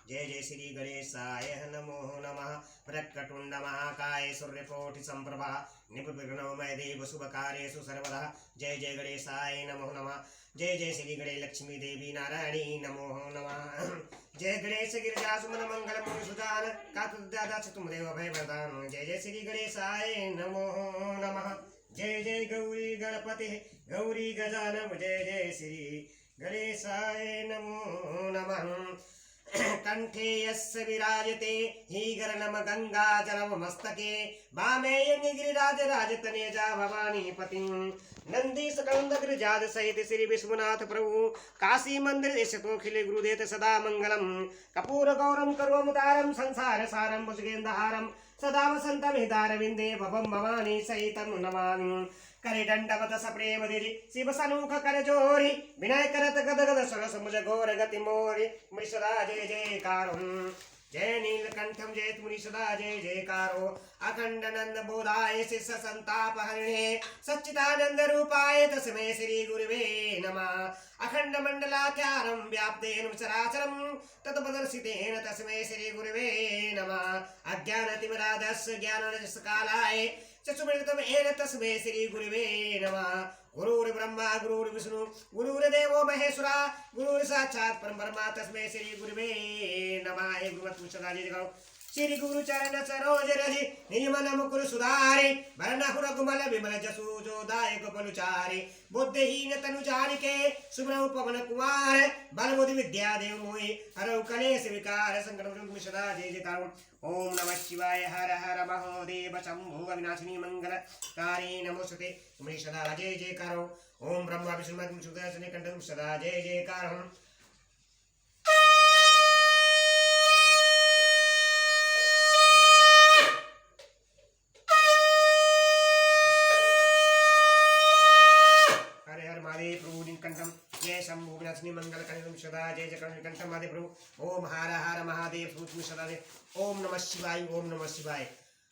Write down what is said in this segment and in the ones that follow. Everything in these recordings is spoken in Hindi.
जय जय श्री गणेशाय नमो नमः। वक्रतुंड महाकाय सूर्यकोटि संप्रभा निर्विघ्नमय देव शुभ कार्येषु सर्वदा। जय जय गणेशाय नमो नमः। जय जय श्री गणेश लक्ष्मी देवी नारायणी नमो नमः। जय गणेश गिरिजा सुमन मंगल मुनि सुजान काकुदादा तुमदेव भय वरदान। जय जय श्री गणेशाय नमो नमः। जय जय गौरी गणपति गौरी गजानन। जय जय श्री गणेशाय नमो नमः। कंठे यस्य विराजते हीगरनम गंगा जलम मस्तके वामे गिरिराज राजतनेजा भवानी पति नंदी सकंद गिरिजाद सहित श्री विश्वनाथ प्रभु काशी मंदिर देशतोखिले गुरुदेव सदा मंगलम कपूर गौरम करुवमुदारम संसार सारम भुजगेंद्रहारम सदा वसंतम हितारविंदे भवम भवानी सहितम नमामि। करे दंडवत सप्रेम दिरि शिव सनूख कर जोरी विनय करत गद गद स्वर समुझ घोर गति मोरी। मुनि सदा जय जयकारो जय नीलकंठम जय मुनि सदा जय जयकारो। अखंड नंद बोधाय शिष्य संताप हरिणे सच्चिदानंद रूपाय तस्मै श्री गुरुवे नमः। अखंड मंडलाकारं व्याप्तेन चराचरं तत्पदर्शितेन तस्मै श्री गुरुवे नमः। अज्ञानतिमिराधस्य ज्ञानाञ्जनशकालाय चक्षुर्मिलितं येन तस्मै श्री गुरुवे नमः। गुरुर्ब्रह्मा गुरुर्विष्णु गुरुर्देवो महेश्वरा गुरुर्साक्षात् परब्रह्म तस्मै श्री गुरुवे नमः। गुरुवत् मुचदारी जगौ श्री गुरु चरण सरोज रजि निमन मुकुर सुधारि वरनहु रघुमल विमल जसु जोदायक बलुचारि। बुद्धिहीन तनु जानिके सुब्रह्म पवन कुमार बल बुद्धि विद्या देव मोहि हरौ कलेश विकार संकट मुसदा जय जयकार। ओम नमः शिवाय हर हर महादेव शंभो अविनाशिनी मंगलकारी नमोस्तुते तुम्हें सदा जय जयकार। ओम ब्रह्मा विष्णु महेश सुदर्शन कंठ सदा जय जयकार। कंठम जय शंभु विनाशिनी मंगल कनिम सदा जय जय कंठम महादेव प्रभु। ओम हर हर महादेव सूक्ष्म सदा दे। ओम नमः शिवाय ओम नमः शिवाय।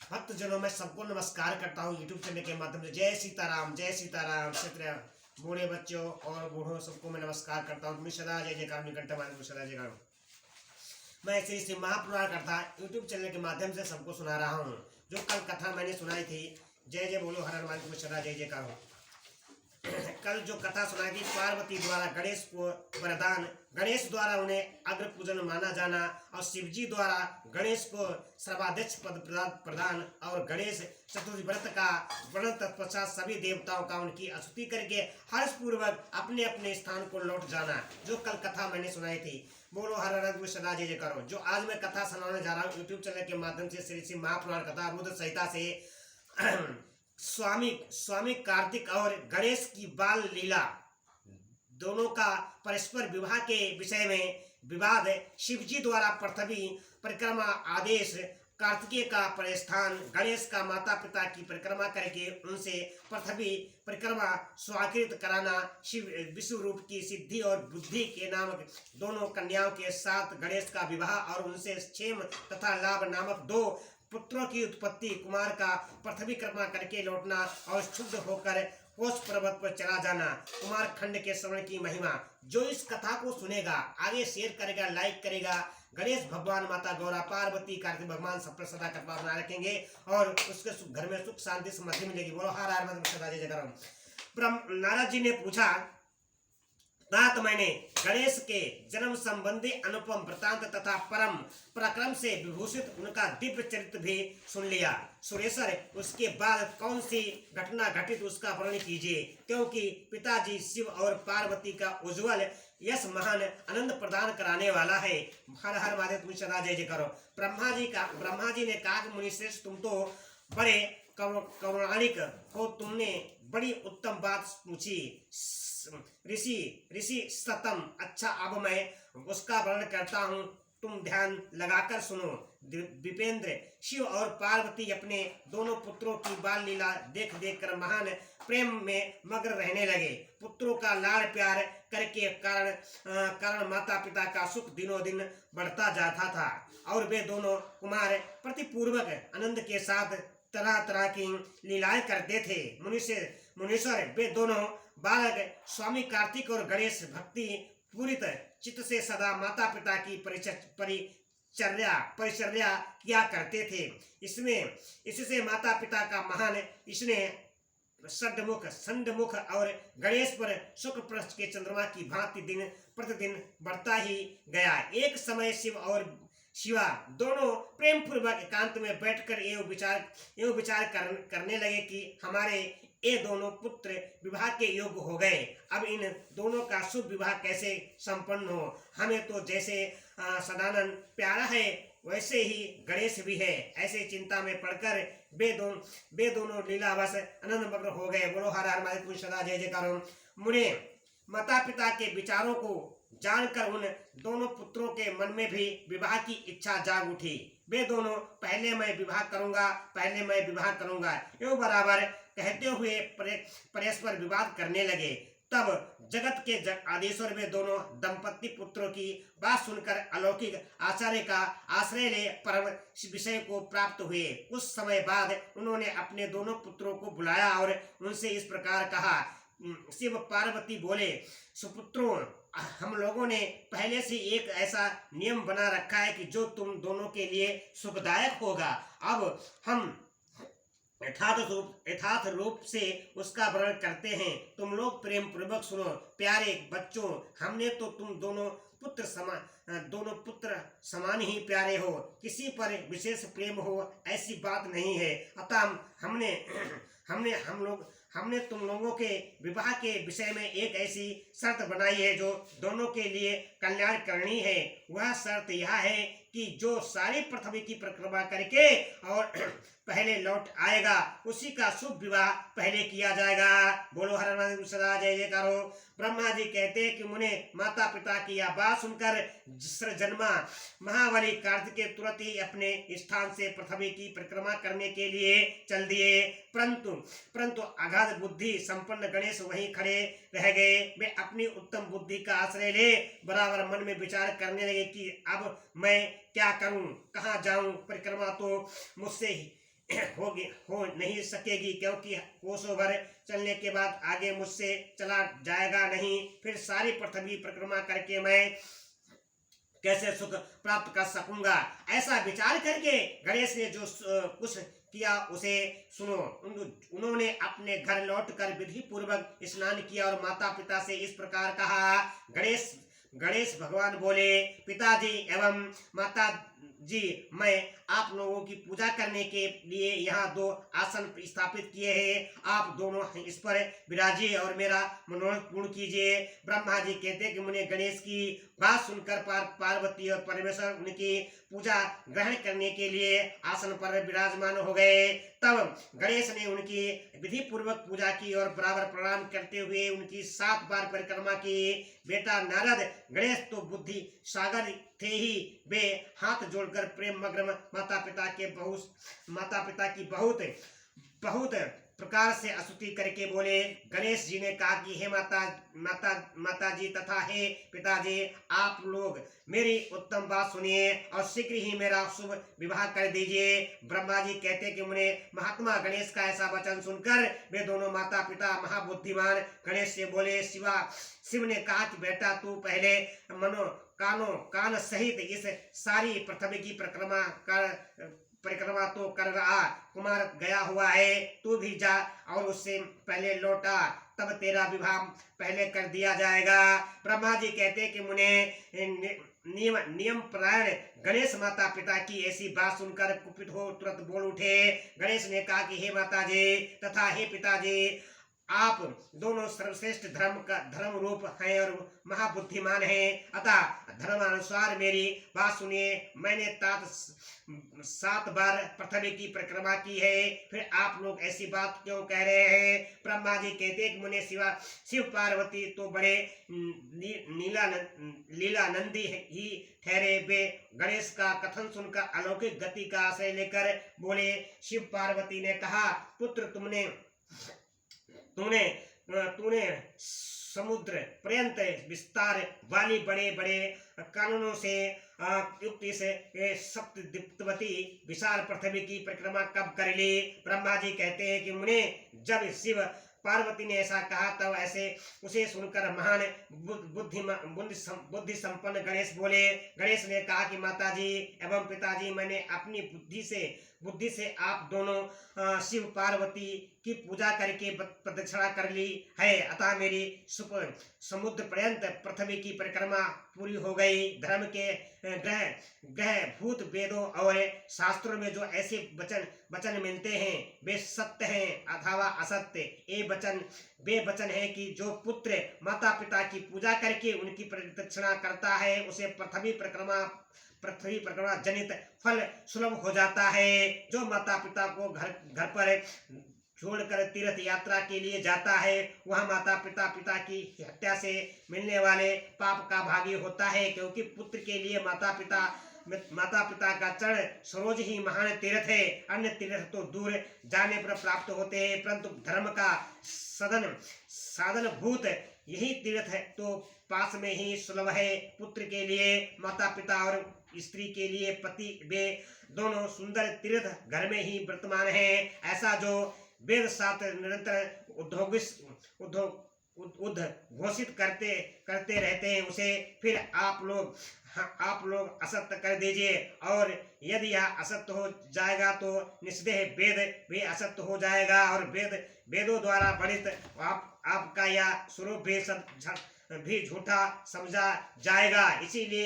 भक्त जनों में सबको नमस्कार करता हूँ यूट्यूब चैनल के माध्यम से। जय सीताराम जय सीताराम। क्षेत्र बूढ़े बच्चों और बूढ़ों सबको मैं नमस्कार करता हूँ। सदा जय जयकार कंठम महादेव सदा जय। मैं श्री महापुराण कथा यूट्यूब चैनल के माध्यम से सबको सुना रहा हूँ। जो कल कथा मैंने सुनाई थी जय जय बोलो हर हर महादेव सदा जय जयकार। कल जो कथा सुनाई थी पार्वती द्वारा गणेश को वरदान, गणेश द्वारा उन्हें अग्र पूजन माना जाना और शिवजी द्वारा गणेश को सर्वाध्यक्ष पद प्रदान और गणेश चतुर्थी व्रत का व्रत तत्पश्चात सभी देवताओं का उनकी स्तुति करके हर्षपूर्वक अपने अपने स्थान को लौट जाना। जो कल कथा मैंने सुनाई थी बोलो हर हर सदा जय जय करो। जो आज मैं कथा सुनाने जा रहा हूँ यूट्यूब चैनल के माध्यम से श्री महापुराण कथा रुद्र संहिता से स्वामी कार्तिक और गणेश की बाल लीला दोनों का परस्पर विवाह के विषय में विवाद। शिवजी द्वारा पृथ्वी परिक्रमा आदेश, कार्तिकेय का प्रस्थान, गणेश का माता पिता की परिक्रमा करके उनसे पृथ्वी परिक्रमा स्वाकृत कराना, शिव विश्व रूप की सिद्धि और बुद्धि के नामक दोनों कन्याओं के साथ गणेश का विवाह और उनसे क्षेम तथा लाभ नामक दो पुत्रों की उत्पत्ति, कुमार का पृथ्वी कर्मा करके लौटना और शुद्ध होकर कोष पर्वत पर चला जाना, कुमार खंड के श्रवण की महिमा। जो इस कथा को सुनेगा आगे शेयर करेगा लाइक करेगा, गणेश भगवान माता गौरा पार्वती कार्तिक भगवान सब पर सदा कृपा बनाए रखेंगे और उसके घर में सुख शांति समृद्धि मिलेगी। बोलो हर हर सदा जय जयकार। नारद जी ने पूछा नाथ मैंने गणेश के जन्म संबंधी अनुपम वृतांत तथा परम पराक्रम से विभूषित उनका दिव्य चरित्र भी सुन लिया। सुरेश्वर उसके बाद कौन सी घटना घटित उसका वर्णन कीजिए, क्योंकि पिताजी शिव और पार्वती का उज्जवल यश महान आनंद प्रदान कराने वाला है। हर हर महादेव तुम सदा जय जय करो। ब्रह्मा जी ने कहा कि मुनि श्रेष्ठ तुम तो बड़े करुणानिक हो, तुमने बड़ी उत्तम बात पूछी। ऋषि सतम अच्छा, अब मैं उसका वर्णन करता हूँ, तुम ध्यान लगाकर सुनो। विपेंद्र शिव और पार्वती अपने दोनों पुत्रों की बाल लीला देख देख कर महान प्रेम में मग्न रहने लगे। पुत्रों का लाड़ प्यार करके कारण माता पिता का सुख दिनों दिन बढ़ता जाता था और वे दोनों कुमार प्रतिपूर्वक आनंद के साथ तरह तरह की लीलाएं करते थे। मुनीश्वर वे दोनों बालक स्वामी कार्तिक और गणेश भक्ति पूरित चित्त से सदा माता पिता की परिचर्या किया करते थे। इससे माता पिता का महान इसने संडमुख और गणेश पर शुक्ल पक्ष के चंद्रमा की भांति दिन प्रतिदिन बढ़ता ही गया। एक समय शिव और शिवा दोनों प्रेम पूर्वक एकांत में बैठकर एवं विचार करने लगे कि हमारे ये दोनों पुत्र विवाह के योग्य हो गए। अब इन दोनों का शुभ विवाह कैसे संपन्न हो। हमें तो जैसे सदानंद प्यारा है वैसे ही गणेश भी है। ऐसे चिंता में पड़कर वे दोनों लीलावश आनंद मग्न हो गए। बोलो हर हर महादेव सदा जय जयकार। मुने माता पिता के विचारों को जानकर उन दोनों पुत्रों के मन में भी विवाह की इच्छा जाग उठी। वे दोनों पहले मैं विवाह करूंगा एवं बराबर कहते हुए परस्पर विवाद करने लगे। तब जगत के आदेश्वर वे दोनों दंपति पुत्रों की बात सुनकर अलौकिक आचार्य का आश्रय ले परम विषय को प्राप्त हुए। कुछ समय बाद उन्होंने अपने दोनों पुत्रों को बुलाया और उनसे इस प्रकार कहा। शिव पार्वती बोले, सुपुत्रों, हम लोगों ने पहले से एक ऐसा नियम बना रखा है कि जो तुम दोनों के लिए सुखदायक होगा। अब हम यथार्थ रूप से उसका वर्णन करते हैं। तुम लोग प्रेम पूर्वक सुनो। प्यारे बच्चों, हमने तो तुम दोनों पुत्र समान ही प्यारे हो। किसी पर विशेष प्रेम हो ऐसी बात नहीं है। अतः हमने तुम लोगों के विवाह के विषय में एक ऐसी शर्त बनाई है जो दोनों के लिए कल्याण करनी है। वह शर्त यह है कि जो सारी पृथ्वी की परिक्रमा करके और पहले लौट आएगा उसी का शुभ विवाह पहले किया जाएगा। बोलो हर हर सदा जय जयकार। ब्रह्मा जी कहते हैं कि मुने माता पिता की यह बात सुनकर जन्मा महाबली कार्तिकेय तुरंत ही अपने स्थान से पृथ्वी की परिक्रमा करने के लिए चल दिए। परंतु अगाध बुद्धि संपन्न गणेश वहीं खड़े रह गए। वे अपनी उत्तम बुद्धि का आश्रय ले बराबर मन में विचार करने लगे कि अब मैं क्या करूं, कहां जाऊं। परिक्रमा तो मुझसे हो नहीं सकेगी, क्योंकि कोसों भर चलने के बाद आगे मुझसे चला जाएगा नहीं। फिर सारी पृथ्वी परिक्रमा करके मैं कैसे सुख प्राप्त कर सकूंगा। ऐसा विचार करके गणेश ने जो कुछ किया उसे सुनो। उन्होंने अपने घर लौटकर विधि पूर्वक स्नान किया और माता पिता से इस प्रकार कहा। गणेश भगवान बोले, पिताजी एवं माता जी, मैं आप लोगों की पूजा करने के लिए यहाँ 2 आसन स्थापित किए हैं। आप दोनों इस पर विराजिए और मेरा मनोरथ पूर्ण कीजिए। ब्रह्मा जी कहते हैं कि मुने गणेश की बात सुनकर पार्वती और परमेश्वर उनकी पूजा ग्रहण करने के लिए आसन पर विराजमान हो गए। तब गणेश ने उनकी विधि पूर्वक पूजा की और बराबर प्रणाम करते हुए उनकी 7 बार परिक्रमा की। बेटा नारद, गणेश तो बुद्धि सागर थे ही। वे हाथ जोड़कर प्रेम मग्न माता पिता की बहुत प्रकार से स्तुति करके बोले। गणेश जी ने कहा कि हे माता जी तथा हे पिताजी, आप लोग मेरी उत्तम बात सुनिए और शीघ्र ही मेरा शुभ विवाह कर दीजिए। ब्रह्मा जी कहते कि मुने महात्मा गणेश का ऐसा वचन सुनकर वे दोनों माता पिता महाबुद्धिमान गणेश से बोले। शिव ने कहा कि बेटा तू पहले कान सहित इस सारी पृथ्वी की परिक्रमा तो कर रहा, कुमार गया हुआ है। तू भी जा और उससे पहले लौटा, तब तेरा विवाह पहले कर दिया जाएगा। ब्रह्मा जी कहते कि मुने नियम परायण गणेश माता पिता की ऐसी बात सुनकर कुपित हो तुरंत बोल उठे। गणेश ने कहा कि हे माता जी तथा हे पिताजी, आप दोनों सर्वश्रेष्ठ धर्म रूप हैं और महाबुद्धिमान हैं। अतः धर्मानुसार मेरी बात सुनिए। मैंने 7 बार पृथ्वी की परिक्रमा की है, फिर आप लोग ऐसी बात क्यों कह रहे हैं। ब्रह्मा जी कहते कि मुने शिव पार्वती तो बड़े लीलानंदी ही ठहरे। वे गणेश का कथन सुनकर अलौकिक गति का आश्रय लेकर बोले। शिव पार्वती ने कहा, पुत्र तूने समुद्र पर्यंत विस्तार वाली बड़े बड़े कानूनों से युक्त इस सप्तद्वीपवती विशाल पृथ्वी की परिक्रमा कब कर ली। ब्रह्मा जी कहते हैं कि मुने, जब शिव पार्वती ने ऐसा कहा तब ऐसे उसे सुनकर महान बुद्धि संपन्न गणेश बोले। गणेश ने कहा कि माताजी एवं पिताजी, मैंने अपनी बुद्धि से आप दोनों शिव पार्वती की पूजा करके प्रदक्षिणा कर ली है, अतः मेरी समुद्र पर्यंत पृथ्वी की परिक्रमा पूरी हो गई। धर्म के ग्रह भूत वेदों और शास्त्रों में जो ऐसे वचन मिलते हैं वे सत्य हैं अथवा असत्य। वे वचन है कि जो पुत्र माता पिता की पूजा करके उनकी प्रदक्षिणा करता है उसे पृथ्वी परिक्रमा जनित फल सुलभ हो जाता है। जो माता पिता को घर पर छोड़कर तीर्थ यात्रा के लिए जाता है वह माता पिता की हत्या से मिलने वाले पाप का भागी होता है, क्योंकि पुत्र के लिए माता पिता का चरण सरोज ही महान तीर्थ है। अन्य तीर्थ तो दूर जाने पर प्राप्त होते हैं, परंतु धर्म का साधन भूत यही तीर्थ है तो पास में ही सुलभ है। पुत्र के लिए माता पिता और स्त्री के लिए पति, वे दोनों सुंदर तीर्थ घर में ही वर्तमान है। ऐसा जो वेद शास्त्र निरंतर उद्घोषित करते रहते हैं उसे फिर आप लोग असत्य कर दीजिए, और यदि यह असत्य हो जाएगा तो निस्संदेह वेद भी असत्य हो जाएगा और वेदों द्वारा वर्णित आपका यह स्वरूप भी झूठा समझा जाएगा। इसीलिए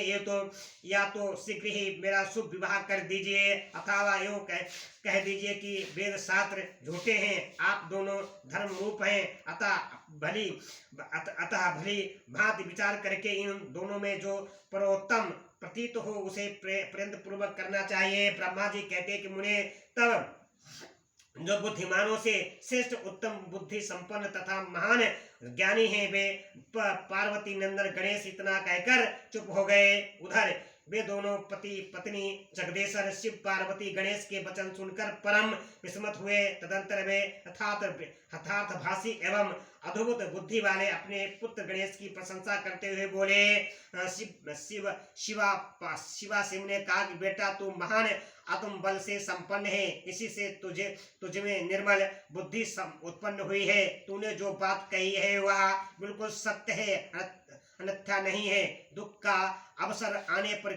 या तो शीघ्र ही मेरा शुभ विवाह कर दीजिए अथवा यूं कह दीजिए कि वेद शास्त्र झूठे हैं, आप दोनों धर्म रूप हैं। अतः भली भांति विचार करके इन दोनों में जो सर्वोत्तम प्रतीत हो उसे प्रयत्न पूर्वक करना चाहिए। ब्रह्मा जी कहते कि मुने, तब जो बुद्धिमानों से श्रेष्ठ उत्तम बुद्धि संपन्न तथा महान ज्ञानी हैं वे पार्वती नंदन गणेश इतना कहकर चुप हो गए। उधर वे दोनों पति पत्नी जगदेश्वर शिव पार्वती गणेश के वचन सुनकर परम विस्मित हुए। तदंतर वे यथार्थभाषी एवं अद्भुत बुद्धि वाले अपने पुत्र गणेश की प्रशंसा करते हुए बोले। शिव ने कहा कि बेटा तू महान आत्म बल से संपन्न है, इसी से तुझ में निर्मल बुद्धि उत्पन्न हुई है। तूने जो बात कही है वह बिल्कुल सत्य है, अन्यथा नहीं है। दुख का अवसर आने पर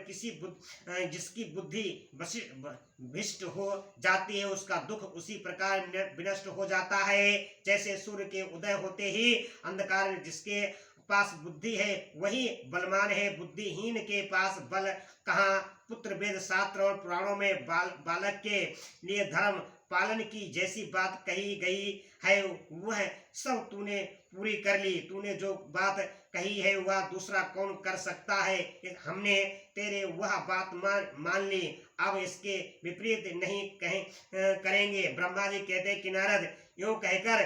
जिसकी बुद्धि भ्रष्ट हो जाती है उसका दुख उसी प्रकार विनष्ट हो जाता है। जैसे सूर्य के उदय होते ही अंधकार में जिसके पास बुद्धि है वही बलवान है, बुद्धिहीन के पास बल कहाँ। पुत्र वेद शास्त्र और पुराणों में बालक के लिए धर्म पालन की जैसी बात कही गई है वह सब तूने पूरी कर ली। तूने जो बात कही है वह दूसरा कौन कर सकता है। हमने तेरे वह बात मान ली, अब इसके विपरीत नहीं करेंगे। ब्रह्मा जी कहते कि नारद, यूं कहकर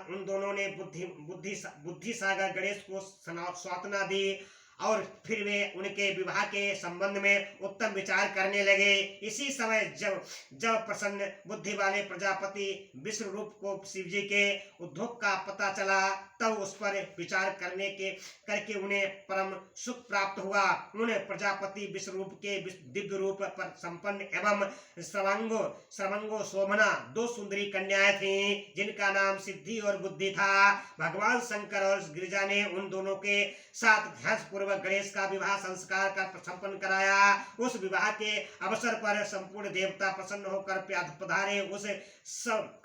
उन दोनों ने बुद्धि सागर गणेश को सांत्वना दी और फिर वे उनके विवाह के संबंध में उत्तम विचार करने लगे। इसी समय जब प्रसन्न बुद्धि वाले प्रजापति विष्णु रूप को शिवजी के उद्योग का पता चला तब उस पर विचार करके उन्हें परम सुख प्राप्त हुआ। उन्हें प्रजापति विष्णु रूप के दिव्य रूप पर संपन्न एवं सर्वांगो शोभना दो सुंदरी कन्याएं थीं जिनका नाम सिद्धि और बुद्धि था। भगवान शंकर और गिरिजा ने उन दोनों के साथ ध्यानपूर्वक गणेश का विवाह संस्कार का संपन्न कराया। उस विवाह के अवसर पर संपूर्ण देवता प्रसन्न होकर पधारे। उस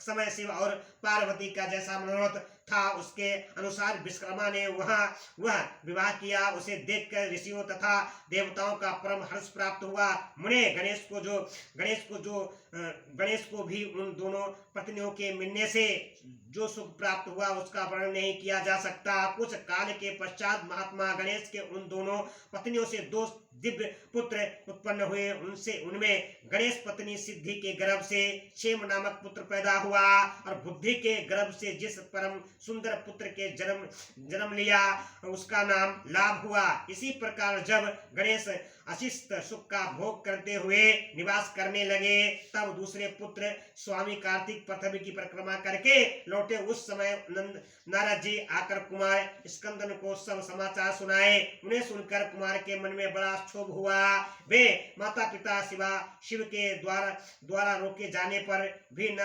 समय शिव और पार्वती का जैसा मनोरथ था उसके अनुसार विश्वकर्मा ने वह विवाह किया। उसे देखकर ऋषियों तथा देवताओं का परम हर्ष प्राप्त हुआ। मुने गणेश को भी उन दोनों पत्नियों के मिलने से जो सुख प्राप्त हुआ उसका वर्णन नहीं किया जा सकता। कुछ काल के पश्चात महात्मा गणेश के उन दोनों पत्नियों से दो दिव्य पुत्र उत्पन्न हुए। उनमें गणेश पत्नी सिद्धि के गर्भ से क्षेम नामक पुत्र पैदा हुआ और बुद्धि के गर्भ से जिस परम सुंदर पुत्र के जन्म लिया उसका नाम लाभ हुआ। इसी प्रकार जब गणेश अशिष्ट सुख का भोग करते हुए निवास करने लगे तब दूसरे पुत्र स्वामी कार्तिक पृथ्वी की परिक्रमा करके लौटे। उस समय नारद जी आकर कुमार स्कंदन को सब समाचार सुनाए। उन्हें सुनकर कुमार के मन में बड़ा क्षोभ हुआ। वे माता पिता शिव के द्वारा रोके जाने पर भी न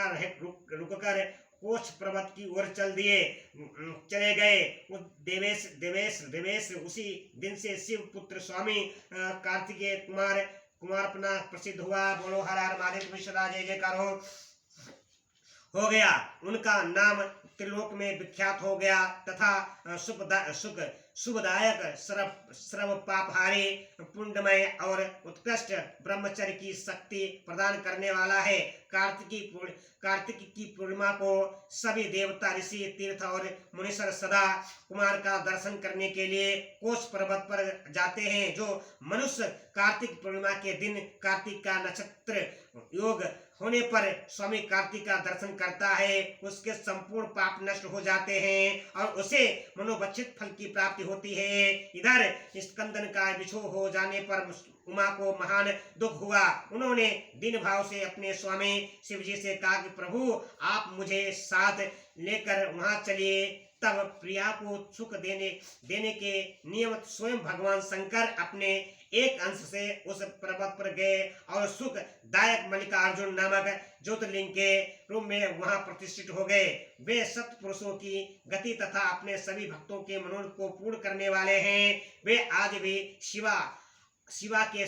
रुककर कोच पर्वत की ओर चले गए। उस देवेश उसी दिन से शिव पुत्र स्वामी कार्तिकेय कुमारपना प्रसिद्ध हुआ। बोलो हर हर महादेव सदा जय जयकार हो गया। उनका नाम त्रिलोक में विख्यात हो गया तथा शुभदायक सर्व पापहारी पुण्यमय और उत्कृष्ट ब्रह्मचर्य की शक्ति प्रदान करने वाला है। कार्तिकी की पूर्णिमा को सभी देवता ऋषि तीर्थ और मुनीश्वर सदा कुमार का दर्शन करने के लिए कोस पर्वत पर जाते हैं। जो मनुष्य कार्तिक पूर्णिमा के दिन कार्तिक का नक्षत्र योग होने पर स्वामी कार्तिक का दर्शन करता है, उसके संपूर्ण पाप नष्ट हो जाते हैं और उसे मनोवांछित फल की प्राप्ति होती है। इधर स्कंदन का विछोह हो जाने पर उमा को महान दुख हुआ। उन्होंने दीन भाव से अपने स्वामी शिव जी से कहा कि प्रभु आप मुझे साथ लेकर वहां चलिए। तब प्रिया को सुख देने के नियमित स्वयं भगवान शंकर अपने एक अंश से उस पर्वत पर गए और सुखदायक मल्लिकार्जुन नामक ज्योतिर्लिंग के रूप में वहां प्रतिष्ठित हो गए। वे सत्पुरुषों की गति तथा अपने सभी भक्तों के मनोरथ को पूर्ण करने वाले हैं। वे आज भी शिवा के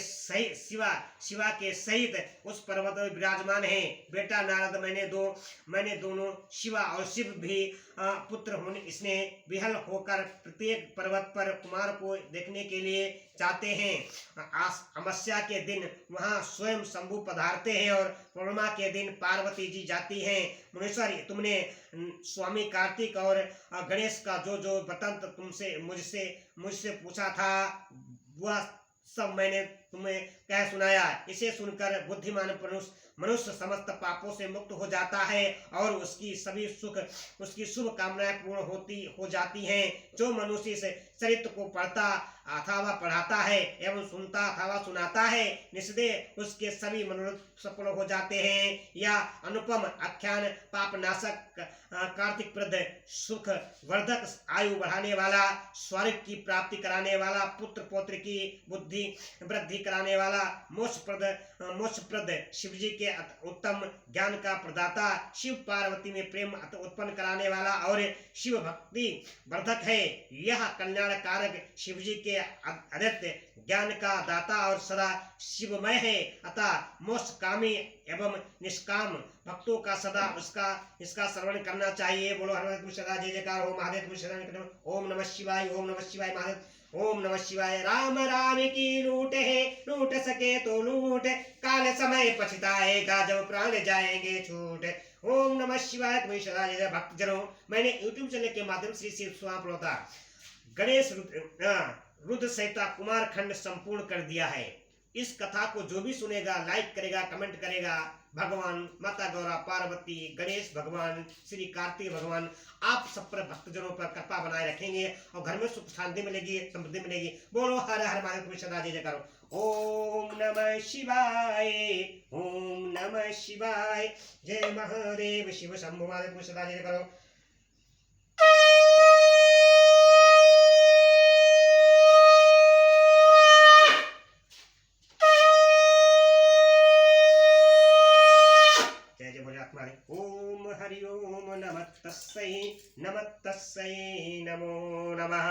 सहित उस पर्वत में विराजमान है। बेटा नारद मैंने दोनों शिवा और शिव भी पुत्र होने इसने विहल होकर प्रत्येक पर्वत पर कुमार को देखने के लिए जाते हैं। अमावस्या के दिन वहां स्वयं शंभु पधारते हैं और पूर्णिमा के दिन पार्वती जी जाती हैं। मुनीश्वर तुमने स्वामी कार्तिक और गणेश का जो वृत्तांत मुझसे पूछा था वह सब मैंने तुम्हें कह सुनाया। इसे सुनकर बुद्धिमान मनुष्य समस्त पापों से मुक्त हो जाता है और उसकी शुभ कामनाएं पूर्ण हो जाती हैं। जो मनुष्य इस चरित्र को पढ़ता अथवा पढ़ाता है एवं सुनता अथवा सुनाता है, निस्संदेह उसके सभी मनोरथ सफल हो जाते हैं। यह अनुपम आख्यान पापनाशक, कार्तिक प्रद, सुख वर्धक, आयु बढ़ाने वाला, स्वर्ग की प्राप्ति कराने वाला, पुत्र पौत्र की बुद्धि वृद्धि कराने वाला, मोक्षप्रद, शिव जी के उत्तम ज्ञान का प्रदाता, शिव पार्वती में प्रेम उत्पन्न कराने वाला और शिव भक्ति वर्धक है। यह कल्याणकारक शिव जी के अद्वितीय ज्ञान का दाता और सदा शिवमय है। अतः मोक्ष कामी एवं निष्काम भक्तों का सदा इसका श्रवण करना चाहिए। बोलो हर सदा जय जयकार हो महादेव। ओम नमः शिवाय, ओम नमः शिवाय महादेव, ओम नमः शिवाय। राम राम की लूट है, लूट सके तो लूट, काल समय पछताएगा जब प्राण जाएंगे छूट। ओम नमः शिवाय। तुम्हें सदा जय भक्तजनों, मैंने YouTube चैनल के माध्यम से शिव स्वामी गणेश रुद्र संहिता कुमार खंड संपूर्ण कर दिया है। इस कथा को जो भी सुनेगा, लाइक करेगा, कमेंट करेगा, भगवान माता गौरा, पार्वती, गणेश भगवान, श्री कार्तिक भगवान आप सब पर भक्तजनों पर कृपा बनाए रखेंगे और घर में सुख शांति मिलेगी, समृद्धि मिलेगी। बोलो हर हर महादेव सदा जय जयकार। ओम नमः शिवाय, ओम नमः शिवाय। जय महादेव शिव शंभु महादेव सदा जय जयकार। ओम हरि ओम नमः तस्मै नमो नमः।